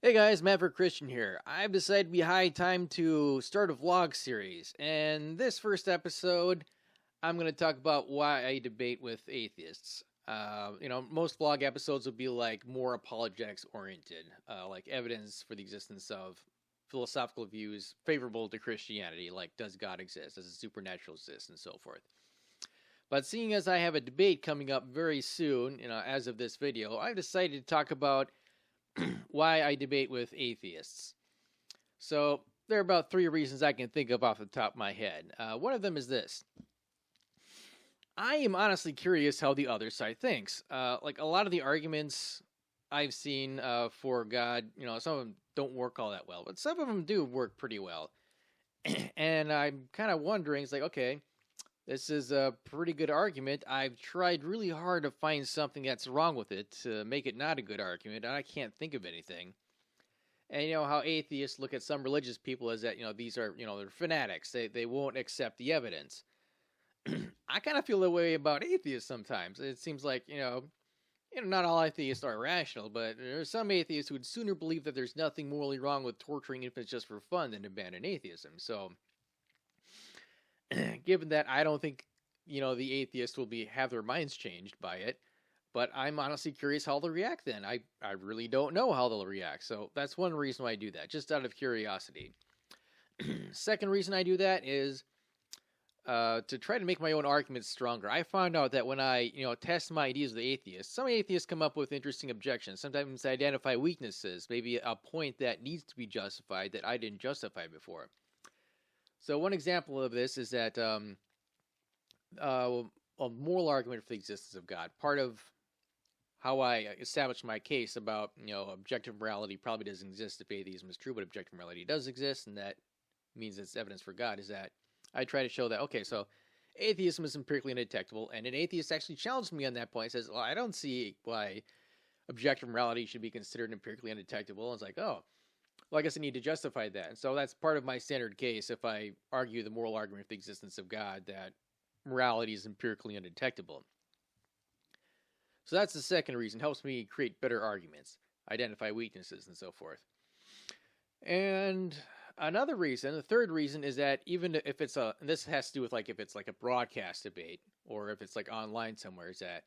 Hey guys, Maverick Christian here. I've decided to be high time to start a vlog series, and this first episode, I'm going to talk about why I debate with atheists. Most vlog episodes will be like more apologetics oriented, like evidence for the existence of philosophical views favorable to Christianity, like does God exist, does the supernatural exist, and so forth. But seeing as I have a debate coming up very soon, as of this video, I've decided to talk about why I debate with atheists. So there are about three reasons I can think of off the top of my head. One of them is this. I am honestly curious how the other side thinks. Like a lot of the arguments I've seen for God, some of them don't work all that well, but some of them do work pretty well. And I'm kind of wondering, it's like, okay, this is a pretty good argument. I've tried really hard to find something that's wrong with it to make it not a good argument, and I can't think of anything. And you know how atheists look at some religious people as that, these are, they're fanatics. They won't accept the evidence. I kind of feel the way about atheists sometimes. It seems like, not all atheists are rational, but there are some atheists who would sooner believe that there's nothing morally wrong with torturing infants just for fun than abandon atheism. So, given that I don't think, the atheists will have their minds changed by it, but I'm honestly curious how they'll react then. I really don't know how they'll react. So that's one reason why I do that, just out of curiosity. Second reason I do that is to try to make my own arguments stronger. I found out that when I, test my ideas with atheists, some atheists come up with interesting objections. Sometimes I identify weaknesses, maybe a point that needs to be justified that I didn't justify before. So one example of this is that a moral argument for the existence of God. Part of how I establish my case about, objective morality probably doesn't exist if atheism is true, but objective morality does exist, and that means it's evidence for God, is that I try to show that, okay, so atheism is empirically undetectable, and an atheist actually challenged me on that point. He says, well, I don't see why objective morality should be considered empirically undetectable. And it's like, oh, well, I guess I need to justify that. And so that's part of my standard case if I argue the moral argument for the existence of God, that morality is empirically undetectable. So that's the second reason. It helps me create better arguments, identify weaknesses, and so forth. And another reason, the third reason, is that even if it's this has to do with like if it's like a broadcast debate or if it's like online somewhere, is that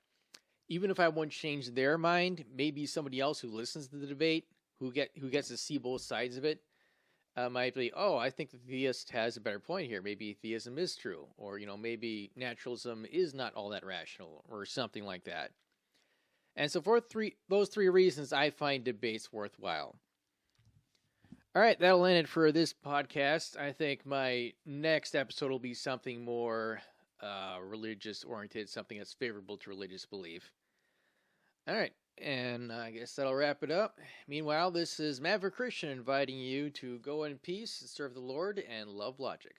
even if I won't change their mind, maybe somebody else who listens to the debate who gets to see both sides of it might be, oh, I think the theist has a better point here. Maybe theism is true, or maybe naturalism is not all that rational, or something like that. And so for those three reasons, I find debates worthwhile. All right, that'll end it for this podcast. I think my next episode will be something more religious oriented, something that's favorable to religious belief. All right, and I guess that'll wrap it up. Meanwhile, this is Maverick Christian inviting you to go in peace, serve the Lord, and love logic.